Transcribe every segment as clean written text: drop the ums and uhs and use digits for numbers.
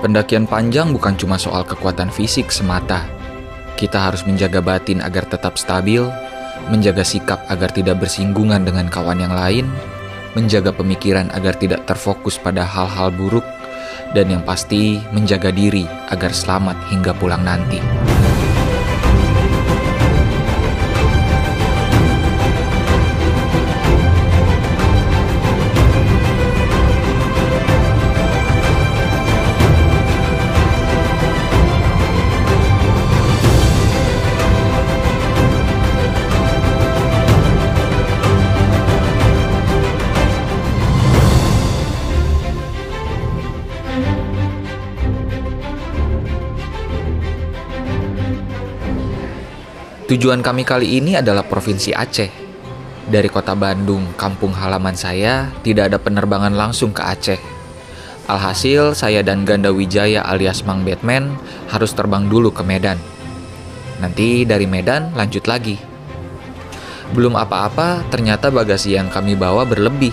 Pendakian panjang bukan cuma soal kekuatan fisik semata. Kita harus menjaga batin agar tetap stabil, menjaga sikap agar tidak bersinggungan dengan kawan yang lain, menjaga pemikiran agar tidak terfokus pada hal-hal buruk, dan yang pasti menjaga diri agar selamat hingga pulang nanti. Tujuan kami kali ini adalah Provinsi Aceh. Dari kota Bandung, kampung halaman saya, tidak ada penerbangan langsung ke Aceh. Alhasil, saya dan Ganda Wijaya alias Mang Batman harus terbang dulu ke Medan. Nanti dari Medan lanjut lagi. Belum apa-apa, ternyata bagasi yang kami bawa berlebih.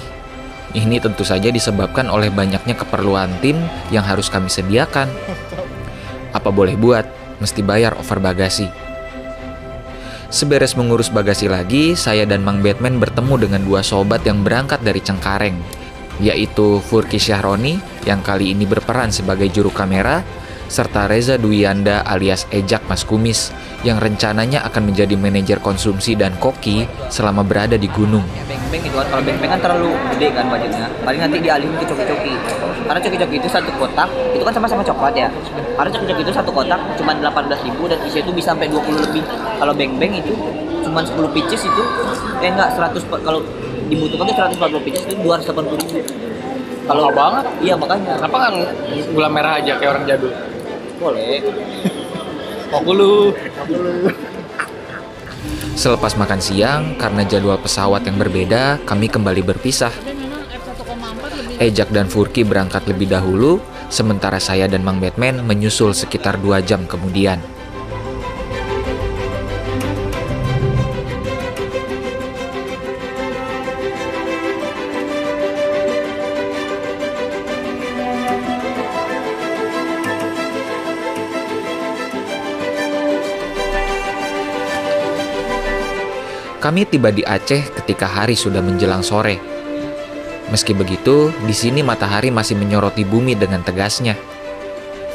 Ini tentu saja disebabkan oleh banyaknya keperluan tim yang harus kami sediakan. Apa boleh buat, mesti bayar over bagasi. Seberes mengurus bagasi lagi, saya dan Mang Batman bertemu dengan dua sobat yang berangkat dari Cengkareng, yaitu Furki Syahroni yang kali ini berperan sebagai juru kamera, serta Reza Dwianda alias Ejak Mas Kumis yang rencananya akan menjadi manajer konsumsi dan koki selama berada di gunung. Beng-beng itu kan, kalau beng-beng kan terlalu gede kan budgetnya, paling nanti dialihin ke coki-coki. Karena coki-coki itu satu kotak, itu kan sama-sama coklat ya. Karena coki-coki itu satu kotak cuma 18.000 dan isinya itu bisa sampai 20 lebih. Kalau beng-beng itu cuma 10 pieces itu, enggak 100, kalau dibutuhkan itu 140 pieces itu 280.000. Kalau banget. Iya makanya. Kenapa kan gula merah aja kayak orang jadul? Boleh. Kok lu. Selepas makan siang, karena jadwal pesawat yang berbeda, kami kembali berpisah. Ejak dan Furki berangkat lebih dahulu, sementara saya dan Mang Batman menyusul sekitar 2 jam kemudian. Kami tiba di Aceh ketika hari sudah menjelang sore. Meski begitu, di sini matahari masih menyoroti bumi dengan tegasnya.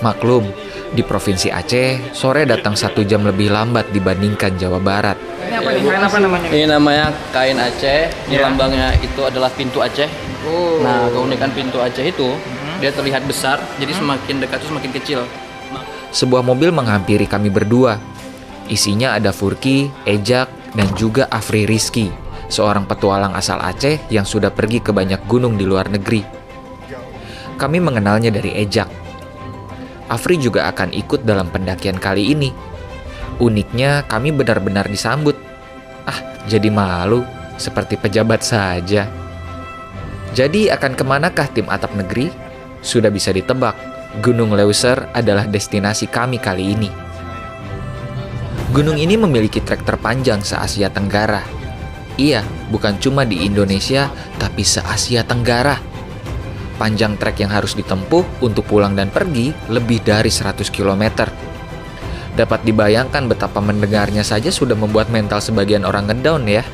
Maklum, di Provinsi Aceh, sore datang 1 jam lebih lambat dibandingkan Jawa Barat. Ini apa nih? Kain apa namanya? Ini namanya kain Aceh. Di lambangnya itu adalah pintu Aceh. Nah, keunikan pintu Aceh itu dia terlihat besar, jadi semakin dekat itu semakin kecil. Sebuah mobil menghampiri kami berdua. Isinya ada Furki, Ejak, dan juga Afri Rizky, seorang petualang asal Aceh yang sudah pergi ke banyak gunung di luar negeri. Kami mengenalnya dari Ejak. Afri juga akan ikut dalam pendakian kali ini. Uniknya, kami benar-benar disambut. Jadi malu, seperti pejabat saja. Jadi akan kemanakah tim Atap Negeri? Sudah bisa ditebak, Gunung Leuser adalah destinasi kami kali ini. Gunung ini memiliki trek terpanjang se-Asia Tenggara. Iya, bukan cuma di Indonesia, tapi se-Asia Tenggara. Panjang trek yang harus ditempuh untuk pulang dan pergi lebih dari 100 km. Dapat dibayangkan betapa mendengarnya saja sudah membuat mental sebagian orang ngedown ya.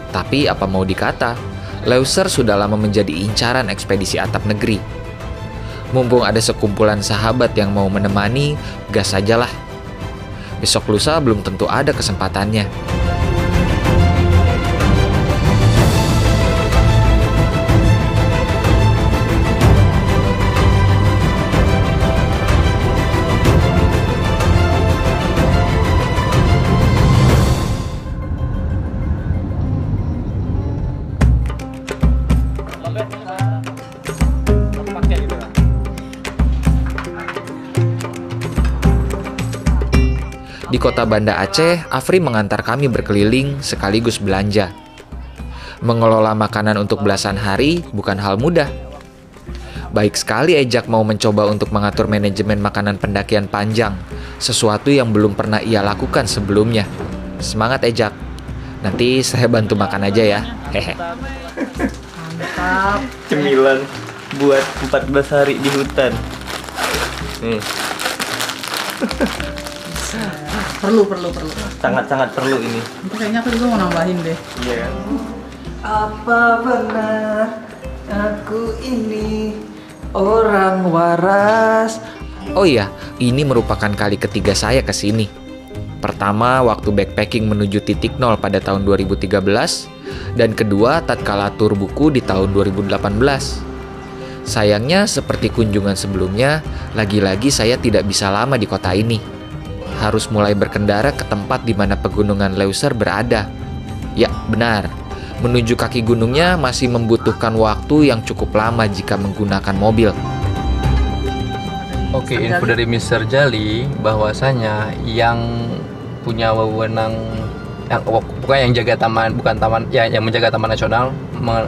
Tapi apa mau dikata, Leuser sudah lama menjadi incaran ekspedisi Atap Negeri. Mumpung ada sekumpulan sahabat yang mau menemani, gas sajalah. Besok lusa belum tentu ada kesempatannya. Di kota Banda Aceh, Afri mengantar kami berkeliling sekaligus belanja. Mengelola makanan untuk belasan hari bukan hal mudah. Baik sekali Ejak mau mencoba untuk mengatur manajemen makanan pendakian panjang, sesuatu yang belum pernah ia lakukan sebelumnya. Semangat Ejak, nanti saya bantu makan aja ya. Hehe. Mantap. Cemilan buat 14 hari di hutan. Nih, Perlu. sangat-sangat perlu ini. Nanti kayaknya aku juga mau nambahin deh. Iya. Apa benar aku ini orang waras? Oh iya, ini merupakan kali ketiga saya ke sini. Pertama waktu backpacking menuju titik nol pada tahun 2013 dan kedua tatkala tur buku di tahun 2018. Sayangnya seperti kunjungan sebelumnya, lagi-lagi saya tidak bisa lama di kota ini. Harus mulai berkendara ke tempat di mana pegunungan Leuser berada. Ya, benar. Menuju kaki gunungnya masih membutuhkan waktu yang cukup lama jika menggunakan mobil. Oke, info dari Mr. Jali bahwasanya yang punya wewenang bukan yang jaga taman, bukan taman ya, yang menjaga taman nasional,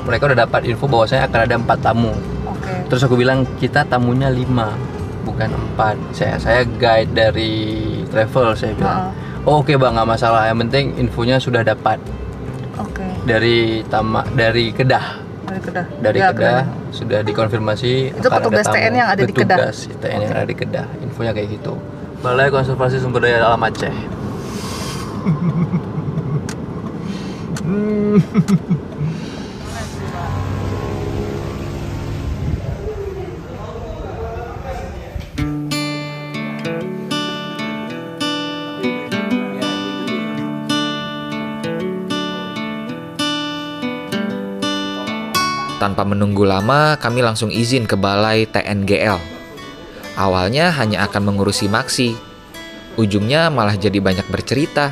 mereka udah dapat info bahwasanya akan ada 4 tamu. Oke. Terus aku bilang kita tamunya 5 bukan 4. Saya guide dari travel, saya bilang. Oh, oke bang, nggak masalah. Yang penting infonya sudah dapat Oke. dari Kedah. Dari Ya, Kedah keren. sudah dikonfirmasi Itu akan petugas ada tamu. TN yang ada di Kedah? Petugas TN yang ada di Kedah. Infonya kayak gitu. Balai Konservasi Sumber Daya Alam Aceh. Tanpa menunggu lama, kami langsung izin ke balai TNGL. Awalnya hanya akan mengurusi Maksi. Ujungnya malah jadi banyak bercerita.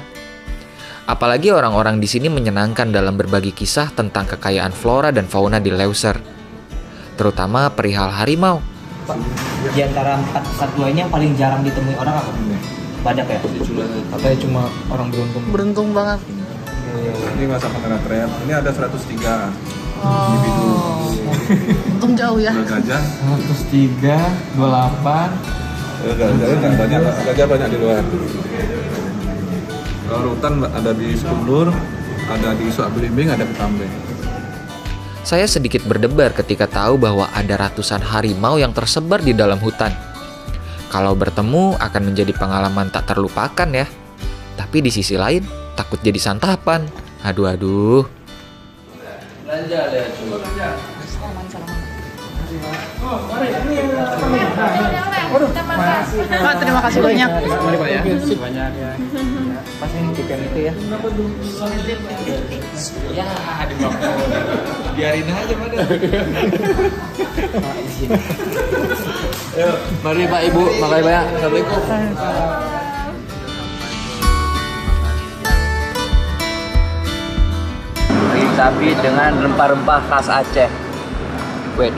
Apalagi orang-orang di sini menyenangkan dalam berbagi kisah tentang kekayaan flora dan fauna di Leuser. Terutama perihal harimau. Di antara 4 satwa ini yang paling jarang ditemui orang apa? Badak ya? Katanya cuma orang beruntung. Beruntung banget. Ini masa pangeran tren. Ini ada 103 Oh. individu. Untung jauh ya. Kalau gajah, 103, 28. gajah banyak di luar. Kalau hutan ada di Sekundur, ada di Suak Belimbing, ada di Tambe. Saya sedikit berdebar ketika tahu bahwa ada ratusan harimau yang tersebar di dalam hutan. Kalau bertemu akan menjadi pengalaman tak terlupakan ya. Tapi di sisi lain, takut jadi santapan. Aduh. Pak, terima kasih banyak. Mari Pak ya. Banyak ya. Pas ini chicken itu ya. Ya, biarin aja pada. Mari Pak Ibu, makasih banyak. Assalamualaikum. Daging sapi dengan rempah-rempah khas Aceh. Wait.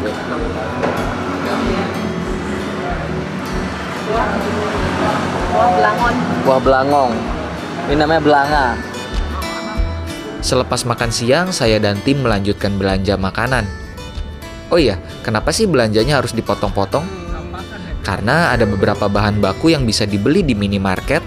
Buah belangong. Ini namanya belanga. Selepas makan siang, saya dan tim melanjutkan belanja makanan. Oh iya, kenapa sih belanjanya harus dipotong-potong? Karena ada beberapa bahan baku yang bisa dibeli di minimarket,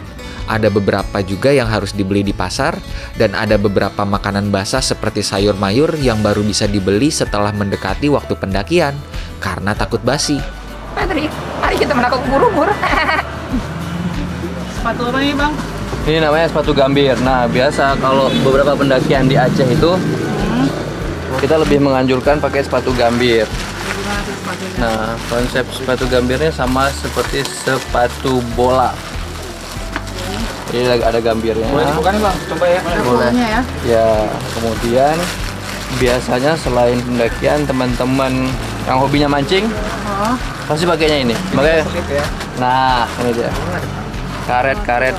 ada beberapa juga yang harus dibeli di pasar, dan ada beberapa makanan basah seperti sayur mayur yang baru bisa dibeli setelah mendekati waktu pendakian, karena takut basi. Mari kita menakut ubur-ubur. Sepatu apa nih bang? Ini namanya sepatu gambir. Nah, biasa kalau beberapa pendakian di Aceh itu kita lebih menganjurkan pakai sepatu gambir. Gimana tuh sepatunya? Nah, konsep sepatu gambirnya sama seperti sepatu bola. Ini ada gambirnya. Boleh dibuka nih Bang, coba ya. Ada Boleh. fullnya ya. Ya, kemudian biasanya selain pendakian, teman-teman yang hobinya mancing Oh, pasti pakainya ini. Makanya, Ya. nah ini dia. Karet.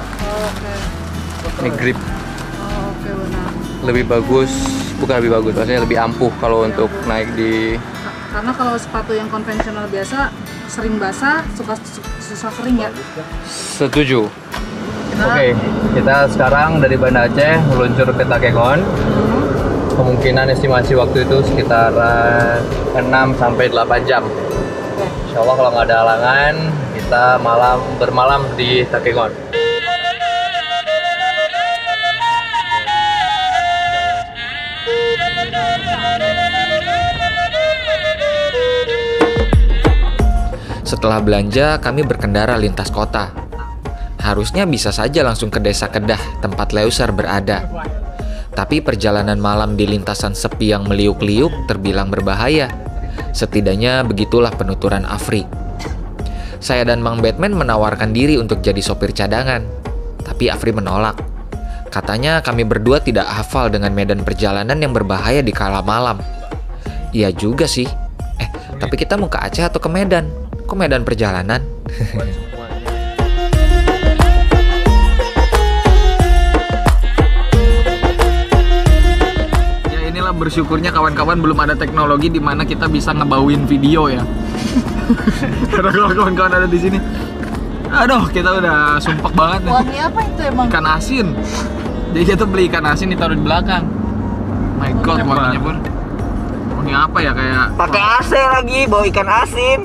Ini grip oke benar. lebih bagus, bukan lebih bagus, maksudnya lebih ampuh kalau untuk naik di. Karena kalau sepatu yang konvensional biasa sering basah, susah kering ya. Setuju. Kita Oke, kita sekarang dari Banda Aceh meluncur ke Takengon. Kemungkinan estimasi waktu itu sekitar 6 sampai 8 jam. Insya Allah kalau nggak ada halangan, kita bermalam di Takengon. Setelah belanja, kami berkendara lintas kota. Harusnya bisa saja langsung ke desa Kedah, tempat Leuser berada. Tapi perjalanan malam di lintasan sepi yang meliuk-liuk terbilang berbahaya. Setidaknya begitulah penuturan Afri. Saya dan Mang Batman menawarkan diri untuk jadi sopir cadangan. Tapi Afri menolak. Katanya kami berdua tidak hafal dengan medan perjalanan yang berbahaya di kala malam. Iya juga sih. Tapi kita mau ke Aceh atau ke Medan? Kok Medan perjalanan? Ya inilah bersyukurnya kawan-kawan belum ada teknologi di mana kita bisa ngebauin video ya. Karena kalau kawan-kawan ada di sini, aduh kita udah sumpek banget nih. Wangi apa itu emang? Ikan asin. Jadi kita beli ikan asin ditaruh di belakang. My God, wanginya Pur. Wangi apa ya kayak? Pakai AC lagi, bawa ikan asin.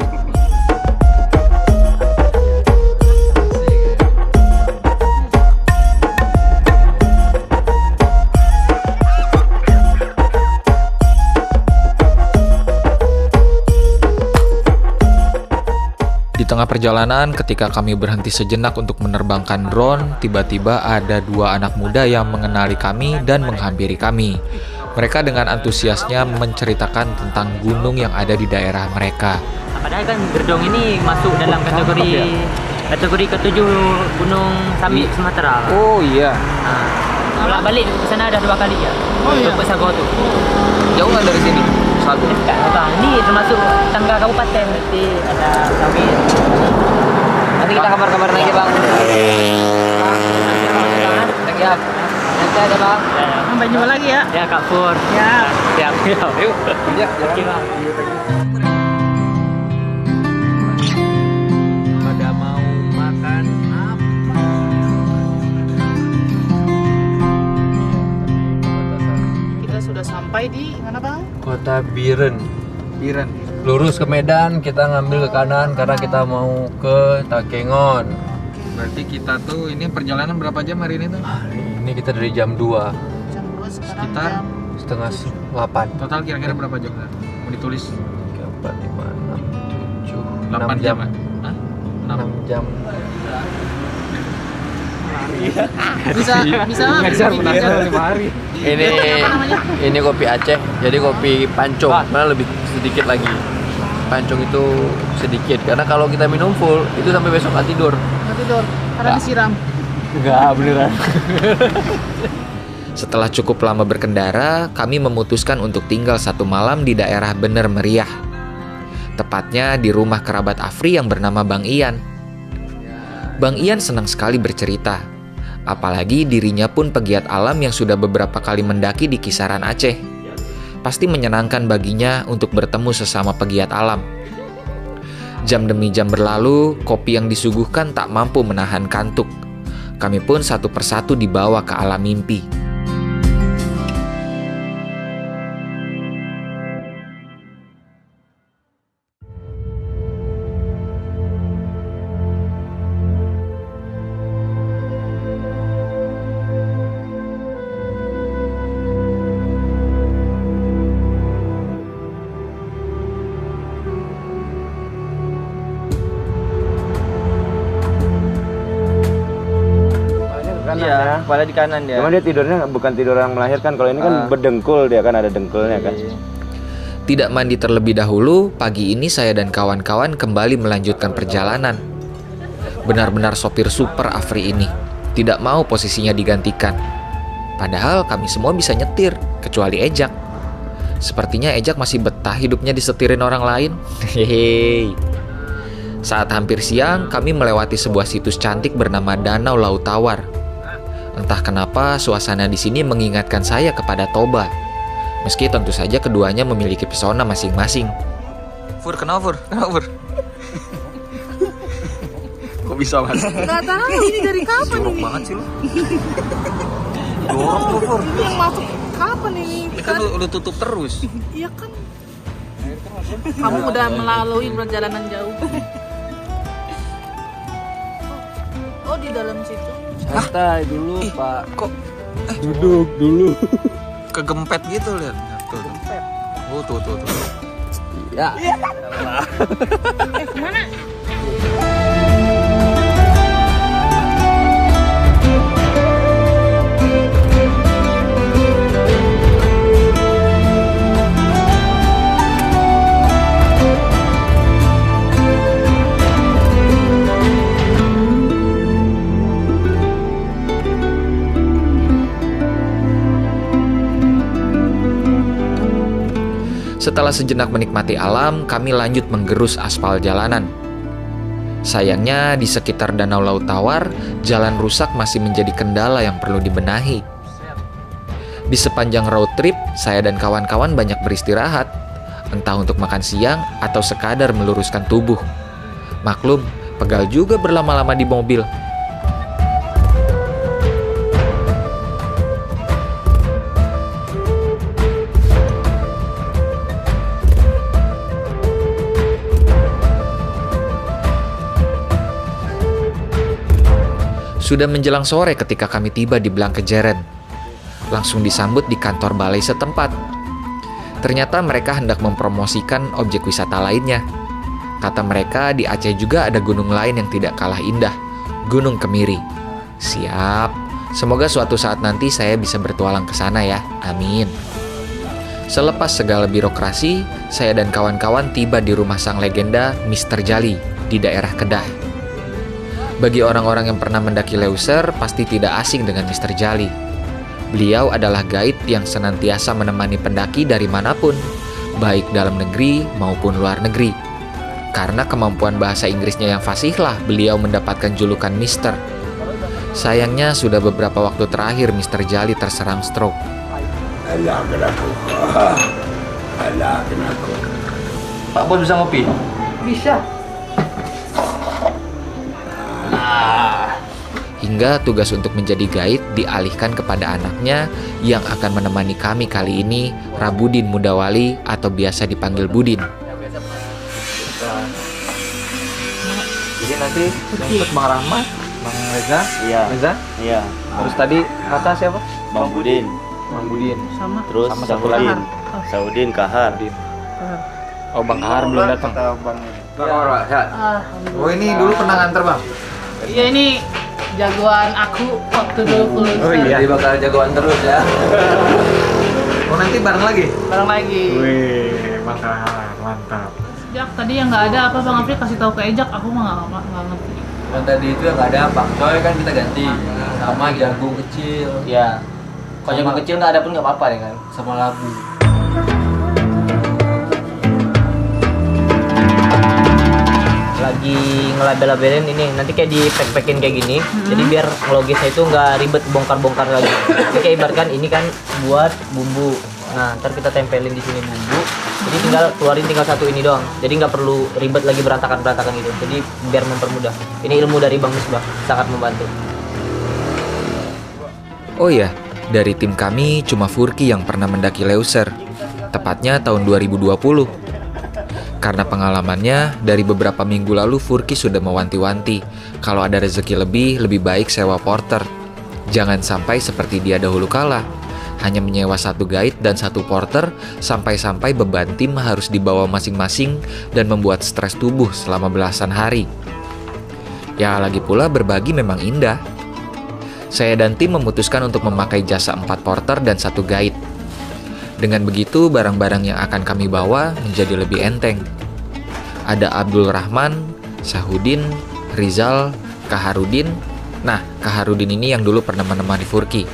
Di tengah perjalanan, ketika kami berhenti sejenak untuk menerbangkan drone, tiba-tiba ada dua anak muda yang mengenali kami dan menghampiri kami. Mereka dengan antusiasnya menceritakan tentang gunung yang ada di daerah mereka. Padahal kan Gerdong ini masuk dalam kategori ke-7 Gunung Samit Sumatera. Oh iya. Bolak balik ke sana ada 2 kali ya. Oh iya. Untuk Sagor tu. Jauh nggak dari sini? Satu. Dekat abang. Ini termasuk tangga kabupaten. Nanti ada Samit. Nanti kita kabar-kabar lagi bang. Thank you. Nanti ada bang. Sampai jumpa lagi ya. Ya Kak Pur. Ya. Siap. Yuk. Ya, Oke bang. Pada mau makan apa? Kita sudah sampai di mana bang? Kota Biren. Biren. Lurus ke Medan, kita ngambil ke kanan karena kita mau ke Takengon. Berarti kita tuh ini perjalanan berapa jam hari ini tuh? Ini kita dari jam 2, Jam 2 sekarang Sekitar jam setengah 8. total kira-kira berapa jam? Mau ditulis 3, 4, 5, 6, 7, 8 6 jam. jam. Hah? 6. 6 jam. bisa bang. 5 hari. Ini kopi Aceh, jadi kopi pancong, malah lebih sedikit lagi. Pancong itu sedikit, karena kalau kita minum full, itu sampai besok nggak tidur. Nggak tidur karena disiram. Enggak, beneran. Setelah cukup lama berkendara, kami memutuskan untuk tinggal 1 malam di daerah Bener Meriah. Tepatnya di rumah kerabat Afri yang bernama Bang Ian. Bang Ian senang sekali bercerita. Apalagi dirinya pun pegiat alam yang sudah beberapa kali mendaki di kisaran Aceh. Pasti menyenangkan baginya untuk bertemu sesama pegiat alam. Jam demi jam berlalu, kopi yang disuguhkan tak mampu menahan kantuk. Kami pun satu persatu dibawa ke alam mimpi. Iya, kepala di kanan dia. Cuma dia tidurnya bukan tidur yang melahirkan. Kalau ini kan berdengkul, dia kan ada dengkulnya kan. Tidak mandi terlebih dahulu, pagi ini saya dan kawan-kawan kembali melanjutkan perjalanan. Benar-benar sopir super Afri ini. Tidak mau posisinya digantikan. Padahal kami semua bisa nyetir, kecuali Ejak. Sepertinya Ejak masih betah hidupnya disetirin orang lain. Hehehe. Saat hampir siang, kami melewati sebuah situs cantik bernama Danau Laut Tawar. Entah kenapa suasana di sini mengingatkan saya kepada Toba. Meski tentu saja keduanya memiliki pesona masing-masing. Fur, kenapa Fur? Kenapa Fur? Kok bisa mas? Nggak tahu ini dari kapan Jorok ini? banget sih lo. Jorok lo Fur. Ini yang masuk kapan ini? Ini kan lu tutup terus. Iya kan. Kamu udah melalui perjalanan jauh. Oh di dalam situ. Santai dulu, Pak. Kok Duduk dulu. kegempet gitu lihat. Tuh. Oh tuh. Ya. Kemana? Setelah sejenak menikmati alam, kami lanjut menggerus aspal jalanan. Sayangnya di sekitar Danau Laut Tawar, jalan rusak masih menjadi kendala yang perlu dibenahi. Di sepanjang road trip, saya dan kawan-kawan banyak beristirahat, entah untuk makan siang atau sekadar meluruskan tubuh. Maklum, pegal juga berlama-lama di mobil. Sudah menjelang sore ketika kami tiba di Blangkejeren. Langsung disambut di kantor balai setempat. Ternyata mereka hendak mempromosikan objek wisata lainnya. Kata mereka di Aceh juga ada gunung lain yang tidak kalah indah, Gunung Kemiri. Siap, semoga suatu saat nanti saya bisa bertualang ke sana ya, amin. Selepas segala birokrasi, saya dan kawan-kawan tiba di rumah sang legenda Mr. Jali di daerah Kedah. Bagi orang-orang yang pernah mendaki Leuser, pasti tidak asing dengan Mr. Jali. Beliau adalah guide yang senantiasa menemani pendaki dari manapun, baik dalam negeri maupun luar negeri. Karena kemampuan bahasa Inggrisnya yang fasihlah, beliau mendapatkan julukan Mister. Sayangnya sudah beberapa waktu terakhir Mr. Jali terserang stroke. Pak Bos bisa ngopi? Bisa. Hingga tugas untuk menjadi guide dialihkan kepada anaknya yang akan menemani kami kali ini, Rabudin Mudawali atau biasa dipanggil Budin. Jadi nanti ikut Bang Rahmat, Bang Reza, Iya. Reza. Iya. Terus tadi kata siapa? Bang Budin. Bang Budin. Sama. Terus Sama satu lagi. Saudin Kahar. Oh, Bang Kahar belum datang. Alhamdulillah. Oh, ini dulu pernah nganter, Bang. Iya, ini jagoan aku waktu dulu kuliah. Oh iya. Jadi bakal jagoan terus ya. Oh, nanti bareng lagi. Bareng lagi. Wih, Bang Kahar, mantap. Jak, tadi yang nggak ada apa Bang Afri kasih tahu ke Ejak, aku mah nggak ngerti. Dan tadi itu yang nggak ada pakcoy kan kita ganti sama jagung kecil. Ya. Kalau jagung kecil nggak ada pun nggak apa-apa ya kan. Sama labu. Lagi ngelabel-labelin ini, nanti kayak di pack-packin kayak gini. Jadi biar ngelogisnya itu nggak ribet bongkar-bongkar lagi. Jadi kayak ibaratkan ini kan buat bumbu. Nah, ntar kita tempelin di sini bumbu. Jadi tinggal satu ini doang. Jadi nggak perlu ribet lagi berantakan gitu. Jadi biar mempermudah. Ini ilmu dari Bang Misbah, sangat membantu. Oh ya, dari tim kami cuma Furki yang pernah mendaki Leuser, tepatnya tahun 2020. Karena pengalamannya, dari beberapa minggu lalu Furki sudah mewanti-wanti kalau ada rezeki lebih baik sewa porter. Jangan sampai seperti dia dahulu kala, hanya menyewa satu guide dan satu porter, sampai-sampai beban tim harus dibawa masing-masing dan membuat stres tubuh selama belasan hari. Ya, lagi pula berbagi memang indah. Saya dan tim memutuskan untuk memakai jasa 4 porter dan 1 guide. Dengan begitu, barang-barang yang akan kami bawa menjadi lebih enteng. Ada Abdul Rahman, Sahudin, Rizal, Kaharudin. Nah, Kaharudin ini yang dulu pernah menemani Furki.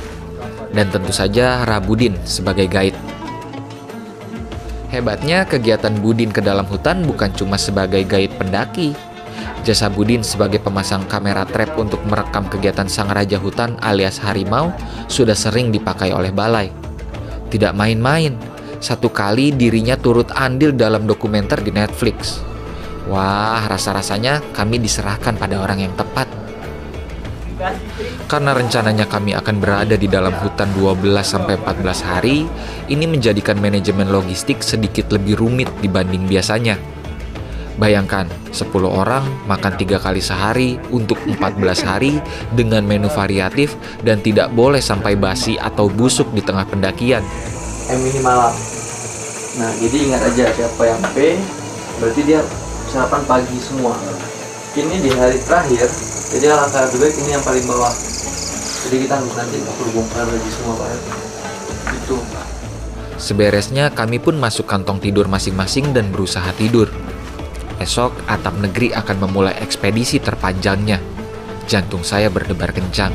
Dan tentu saja Rabudin sebagai guide. Hebatnya, kegiatan Budin ke dalam hutan bukan cuma sebagai guide pendaki. Jasa Budin sebagai pemasang kamera trap untuk merekam kegiatan sang raja hutan alias harimau sudah sering dipakai oleh balai. Tidak main-main, satu kali dirinya turut andil dalam dokumenter di Netflix. Wah, rasa-rasanya kami diserahkan pada orang yang tepat. Karena rencananya kami akan berada di dalam hutan 12-14 hari, ini menjadikan manajemen logistik sedikit lebih rumit dibanding biasanya. Bayangkan, 10 orang makan 3 kali sehari untuk 14 hari dengan menu variatif dan tidak boleh sampai basi atau busuk di tengah pendakian. Ini malam. Nah, jadi ingat aja siapa yang P, berarti dia sarapan pagi semua. Ini di hari terakhir, jadi alangkah lebih baik ini yang paling bawah. Jadi kita nanti perlu bongkar lagi semua Pak. Gitu. Seberesnya kami pun masuk kantong tidur masing-masing dan berusaha tidur. Esok Atap Negeri akan memulai ekspedisi terpanjangnya. Jantung saya berdebar kencang.